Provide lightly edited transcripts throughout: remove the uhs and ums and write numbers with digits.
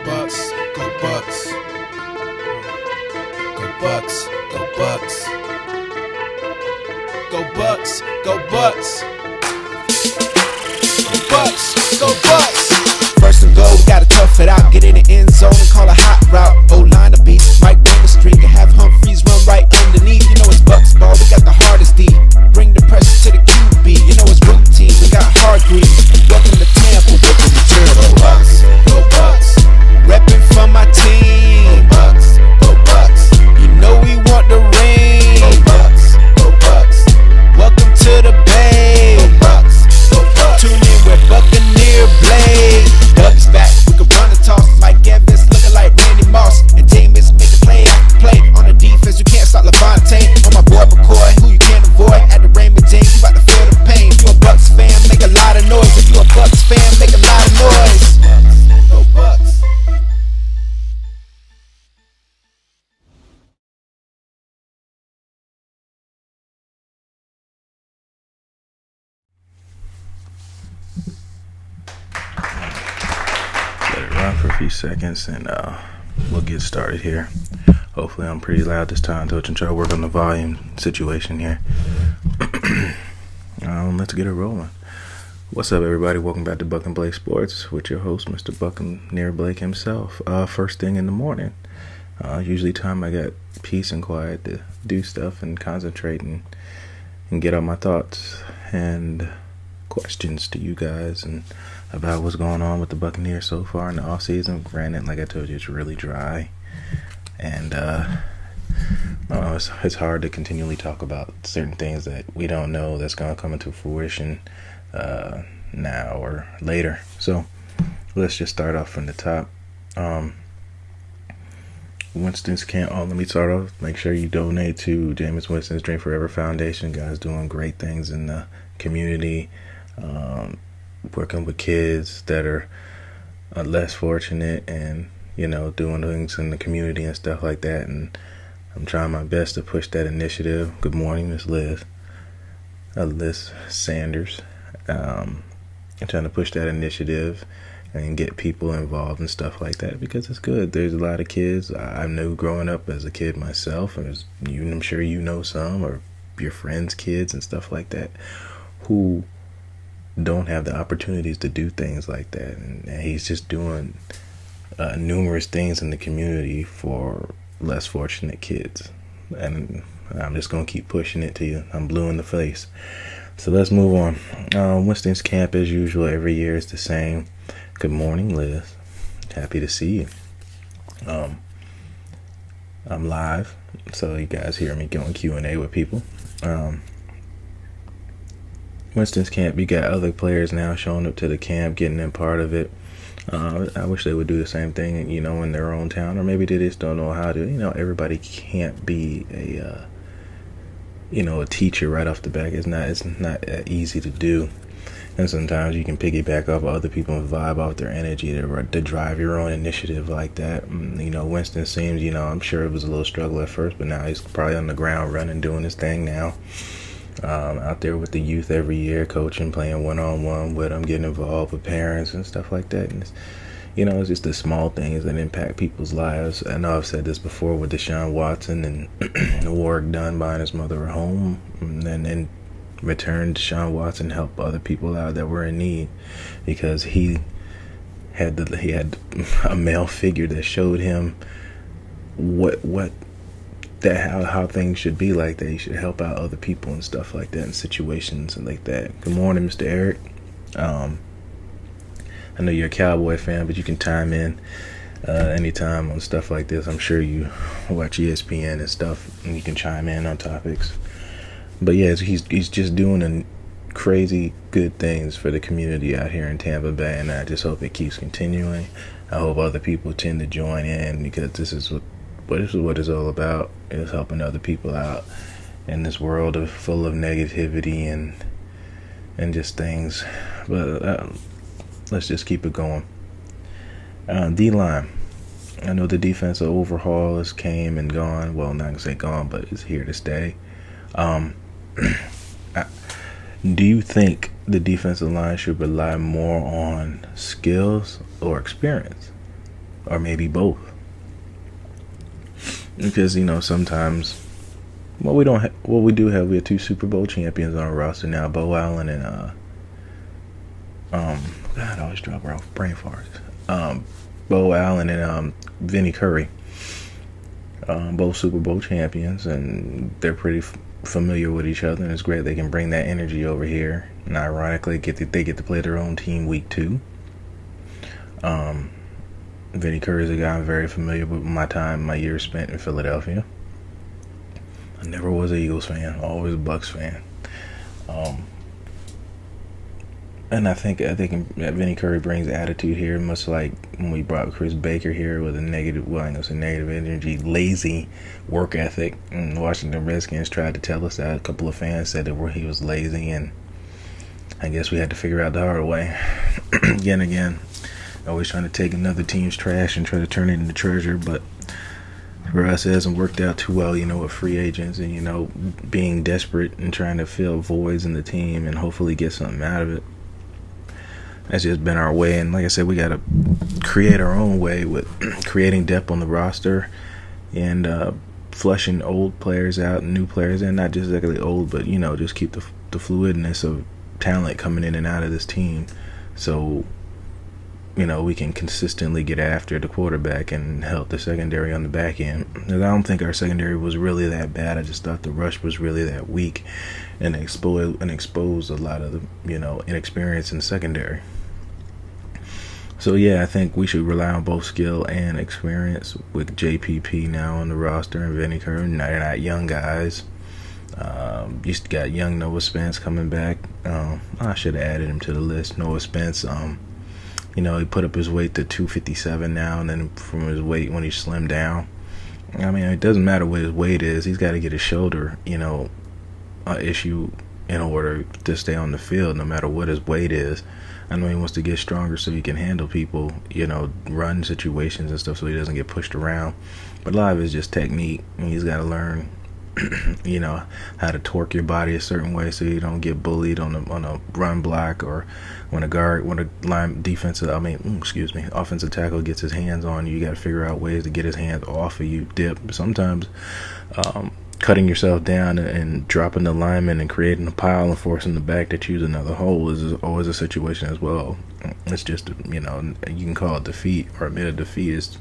Bucks, go Bucks. Go Bucks, go Bucks. Go Bucks, go Bucks. Go Bucks, go Bucks. First and goal, we gotta tough it out. Get in the end zone and call a hot route. O-line to beat, Mike bang the streak and have Humphreys run right underneath. You know it's Bucks ball, we got the hardest D. Bring the pressure to the QB, you know it's routine. We got Hardgreaves, welcome to Tampa, welcome to Germany. Go Bucks, go Bucks. Reppin' for my team. Go Bucks, go Bucks. You know we want the ring. Go Bucks, go Bucks. Welcome to the Bay. Go Bucks, go Bucks. Tune in with Buccaneer Blake. Doug's back, we can run and toss. Mike Evans looking like Randy Moss. And Jameis make the play after play. On the defense, you can't stop Levante. On my boy McCoy, who you can't avoid. At the Raymond James, you about to feel the pain. If you a Bucks fan, make a lot of noise. If you a Bucks fan, make a lot of noise. Go Bucks. Let it run for a few seconds and we'll get started here. Hopefully I'm pretty loud this time so I can try to work on the volume situation here. Let's get it rolling. What's up, everybody? Welcome back to BUCnBLAKE Sports with your host, Mr. BUCnBLAKE himself. First thing in the morning. Usually time I got peace and quiet to do stuff and concentrate and get out my thoughts and questions to you guys and about what's going on with the Buccaneers so far in the off season. Granted, like I told you, it's really dry, and I don't know, it's hard to continually talk about certain things that we don't know that's going to come into fruition now or later. So let's just start off from the top. Winston's can't. Let me start off. Make sure you donate to Jameis Winston's Drink Forever Foundation. Guys doing great things in the community. Working with kids that are less fortunate and, you know, doing things in the community and stuff like that. And I'm trying my best to push that initiative. Good morning, Miss Liz. Liz Sanders. I'm trying to push that initiative and get people involved and stuff like that because it's good. There's a lot of kids I knew growing up as a kid myself, and I'm sure you know some, or your friends' kids and stuff like that, who don't have the opportunities to do things like that. And he's just doing numerous things in the community for less fortunate kids. And I'm just going to keep pushing it to you. I'm blue in the face. So let's move on. Winston's camp, as usual, every year is the same. Good morning, Liz. Happy to see you. I'm live, so you guys hear me going Q&A with people. Winston's camp, you got other players now showing up to the camp, getting in part of it. I wish they would do the same thing, you know, in their own town, or maybe they just don't know how to. You know, everybody can't be a teacher right off the bat. It's not easy to do, and sometimes you can piggyback off other people and vibe off their energy to drive your own initiative like that. You know, Winston seems, you know, I'm sure it was a little struggle at first, but now he's probably on the ground running, doing his thing now. Out there with the youth every year, coaching, playing one-on-one with them, getting involved with parents and stuff like that. And it's just the small things that impact people's lives. I know I've said this before with Deshaun Watson and the work done buying his mother a home, and then in return, Deshaun Watson helped other people out that were in need because he had a male figure that showed him how things should be like that. You should help out other people and stuff like that in situations and like that. Good morning, Mr. Eric. I know you're a Cowboy fan, but you can chime in anytime on stuff like this. I'm sure you watch ESPN and stuff, and you can chime in on topics. But yeah, he's just doing crazy good things for the community out here in Tampa Bay, and I just hope it keeps continuing. I hope other people tend to join in because this is what it's all about, is helping other people out in this world full of negativity and just things. But let's just keep it going. D-line. I know the defensive overhaul has came and gone. Well, not going to say gone, but it's here to stay. Do you think the defensive line should rely more on skills or experience? or maybe both. Because sometimes, we don't. We do have. We have 2 Super Bowl champions on our roster now: Bo Allen and God, I always drop off brain farts. Bo Allen and Vinny Curry. Both Super Bowl champions, and they're pretty familiar with each other, and it's great they can bring that energy over here. And ironically, they get to play their own team week 2. Vinny Curry is a guy I'm very familiar with my years spent in Philadelphia. I never was an Eagles fan, always a Bucks fan. And I think Vinny Curry brings attitude here, much like when we brought Chris Baker here with a negative energy, lazy work ethic. And Washington Redskins tried to tell us that. A couple of fans said that he was lazy, and I guess we had to figure out the hard way. Again, always trying to take another team's trash and try to turn it into treasure, but for us, it hasn't worked out too well, with free agents and, being desperate and trying to fill voids in the team and hopefully get something out of it. That's just been our way, and like I said, we got to create our own way with creating depth on the roster and flushing old players out and new players in, not just exactly old, but just keep the fluidness of talent coming in and out of this team, so we can consistently get after the quarterback and help the secondary on the back end. I don't think our secondary was really that bad. I just thought the rush was really that weak and exposed a lot of the inexperience in the secondary. So I think we should rely on both skill and experience with JPP now on the roster and Vinny Curry. They're not young guys. You got young Noah Spence coming back. I should have added him to the list. Noah Spence, he put up his weight to 257 now, and then from his weight when he slimmed down. I mean, it doesn't matter what his weight is. He's got to get his shoulder, issue in order to stay on the field, no matter what his weight is. I know he wants to get stronger so he can handle people, run situations and stuff so he doesn't get pushed around. But a lot of it's just technique, and he's got to learn, how to torque your body a certain way so you don't get bullied on a run block, or when offensive tackle gets his hands on you. You got to figure out ways to get his hands off of you, dip. Sometimes cutting yourself down and dropping the lineman and creating a pile and forcing the back to choose another hole is always a situation as well. It's just, you can call it defeat or admit a defeat is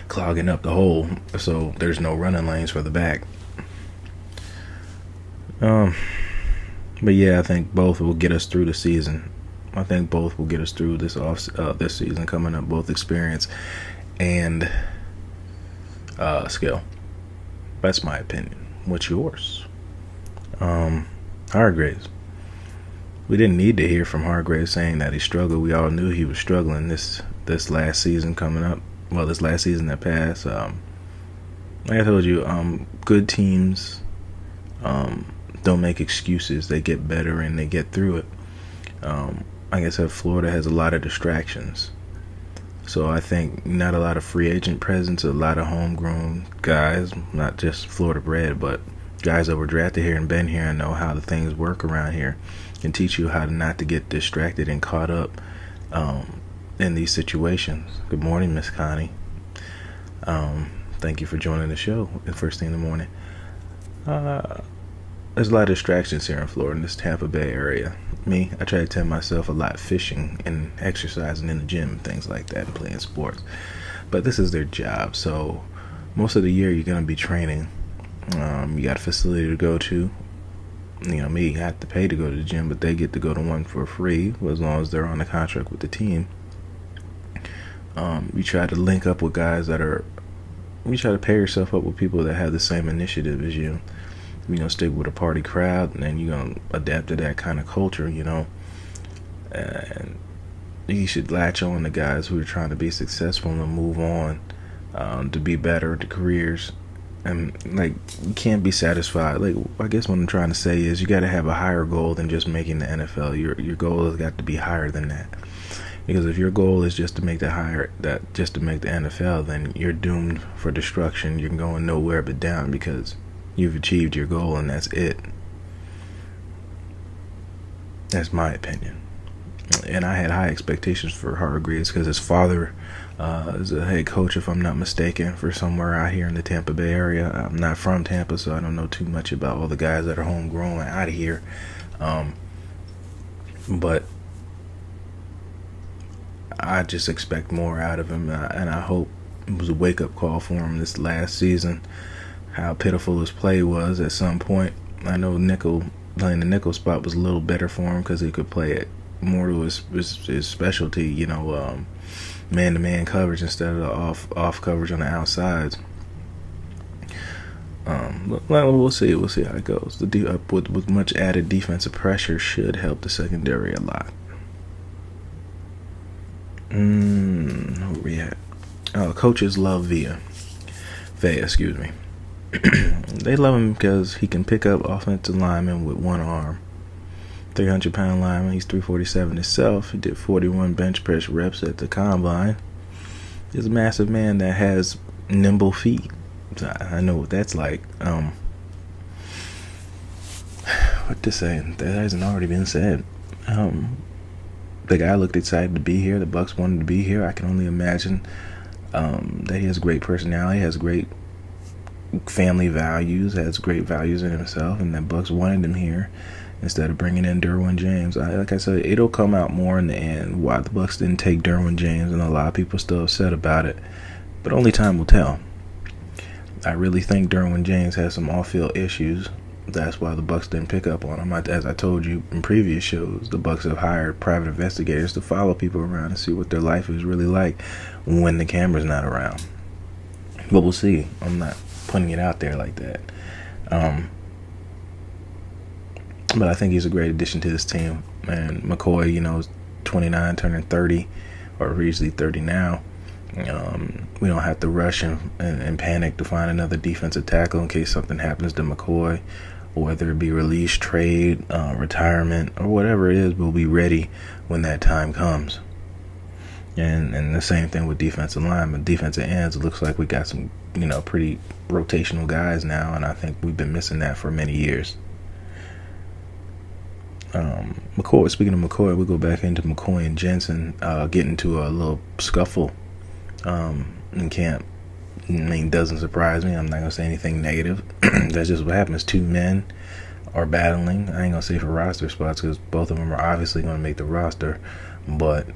clogging up the hole so there's no running lanes for the back. But I think both will get us through the season. I think both will get us through this season coming up, both experience and skill. That's my opinion. What's yours? Hardgreaves. We didn't need to hear from Hardgreaves saying that he struggled. We all knew he was struggling this last season coming up. Well, this last season that passed. Like I told you, good teams don't make excuses. They get better and they get through it. Like I said, Florida has a lot of distractions. So I think not a lot of free agent presence, a lot of homegrown guys, not just Florida bred, but guys that were drafted here and been here and know how the things work around here, can teach you how not to get distracted and caught up in these situations. Good morning, Miss Connie. Thank you for joining the show the first thing in the morning. There's a lot of distractions here in Florida, in this Tampa Bay area. Me, I try to tell myself a lot fishing and exercising in the gym and things like that and playing sports. But this is their job, so most of the year you're going to be training. You got a facility to go to. Me, I have to pay to go to the gym, but they get to go to one for free as long as they're on a contract with the team. You try to link up with guys you try to pair yourself up with people that have the same initiative as you. You're going to stick with a party crowd, and then you're going to adapt to that kind of culture, and you should latch on to guys who are trying to be successful and move on to be better at their careers. And you can't be satisfied. I guess what I'm trying to say is you got to have a higher goal than just making the NFL. Your goal has got to be higher than that. Because if your goal is just to make the NFL, then you're doomed for destruction. You're going nowhere but down because you've achieved your goal and that's it. That's my opinion. and I had high expectations for Hardgreaves because his father is a head coach, if I'm not mistaken, for somewhere out here in the Tampa Bay area. I'm not from Tampa, so I don't know too much about all the guys that are homegrown out of here. But I just expect more out of him, and I hope it was a wake-up call for him this last season, how pitiful his play was at some point. I know playing the nickel spot was a little better for him because he could play it more to his specialty, man-to-man coverage instead of off coverage on the outsides. We'll see how it goes. With much added defensive pressure should help the secondary a lot. Where we at? Coaches love Vea, excuse me. They love him because he can pick up offensive linemen with one arm. 300-pound lineman, he's 347 himself. He did 41 bench press reps at the combine. He's a massive man that has nimble feet. I know what that's like. What to say? That hasn't already been said. The guy looked excited to be here. The Bucs wanted to be here. I can only imagine that he has great personality, has great family values, has great values in himself, and that Bucs wanted him here instead of bringing in Derwin James. Like I said, it'll come out more in the end why the Bucs didn't take Derwin James, and a lot of people are still upset about it, but only time will tell. I really think Derwin James has some off-field issues. That's why the Bucs didn't pick up on him. As I told you in previous shows, the Bucs have hired private investigators to follow people around and see what their life is really like when the camera's not around. But we'll see. I'm not putting it out there like that. But I think he's a great addition to this team. And McCoy, is 29, turning 30, or usually 30 now. We don't have to rush and panic to find another defensive tackle in case something happens to McCoy, whether it be release, trade, retirement, or whatever it is. We'll be ready when that time comes. And the same thing with defensive linemen, defensive ends. It looks like we got some, pretty rotational guys now, and I think we've been missing that for many years. McCoy. Speaking of McCoy, we go back into McCoy and Jensen getting into a little scuffle in camp. Doesn't surprise me. I'm not gonna say anything negative. That's just what happens. Two men are battling. I ain't gonna say for roster spots because both of them are obviously gonna make the roster, but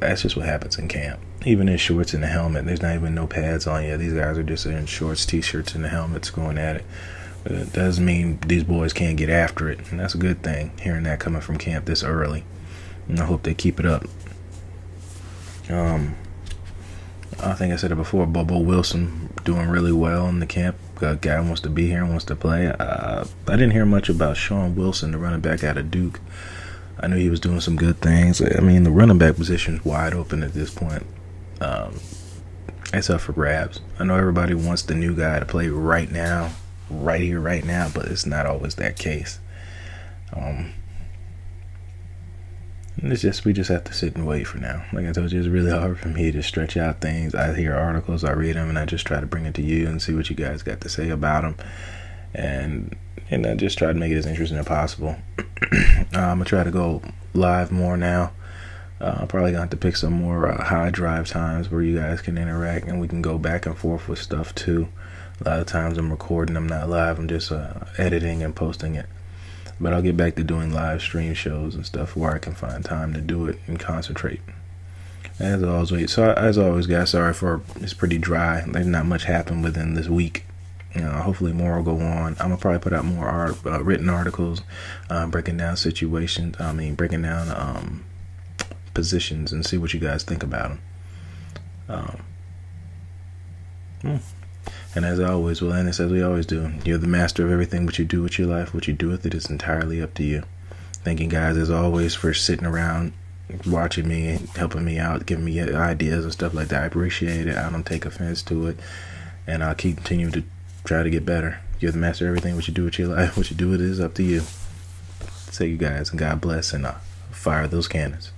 that's just what happens in camp. Even in shorts and a helmet, there's not even no pads on yet. These guys are just in shorts, t-shirts, and the helmets going at it. But it doesn't mean these boys can't get after it, and that's a good thing, hearing that coming from camp this early. And I hope they keep it up. I think I said it before, Bobo Wilson doing really well in the camp. Guy wants to be here and wants to play. I didn't hear much about Sean Wilson, the running back out of Duke. I knew he was doing some good things. The running back position is wide open at this point. It's up for grabs. I know everybody wants the new guy to play right now, right here, right now, but it's not always that case. We just have to sit and wait for now. Like I told you, it's really hard for me to stretch out things. I hear articles, I read them, and I just try to bring it to you and see what you guys got to say about them. And I just try to make it as interesting as possible. I'm going to try to go live more now. I'm probably going to have to pick some more high drive times where you guys can interact and we can go back and forth with stuff too. A lot of times I'm recording, I'm not live, I'm just editing and posting it. But I'll get back to doing live stream shows and stuff where I can find time to do it and concentrate. As always, guys, sorry for it's pretty dry. There's not much happened within this week. Hopefully more will go on. I'm gonna probably put out more written articles, breaking down situations. Breaking down positions and see what you guys think about them. And as always, we'll end this as we always do. You're the master of everything. What you do with your life, what you do with it is entirely up to you. Thank you guys, as always, for sitting around, watching me, helping me out, giving me ideas and stuff like that. I appreciate it. I don't take offense to it. And I'll continue to try to get better. You're the master of everything. What you do with your life, what you do with it is up to you. Say you guys, and God bless, and fire those cannons.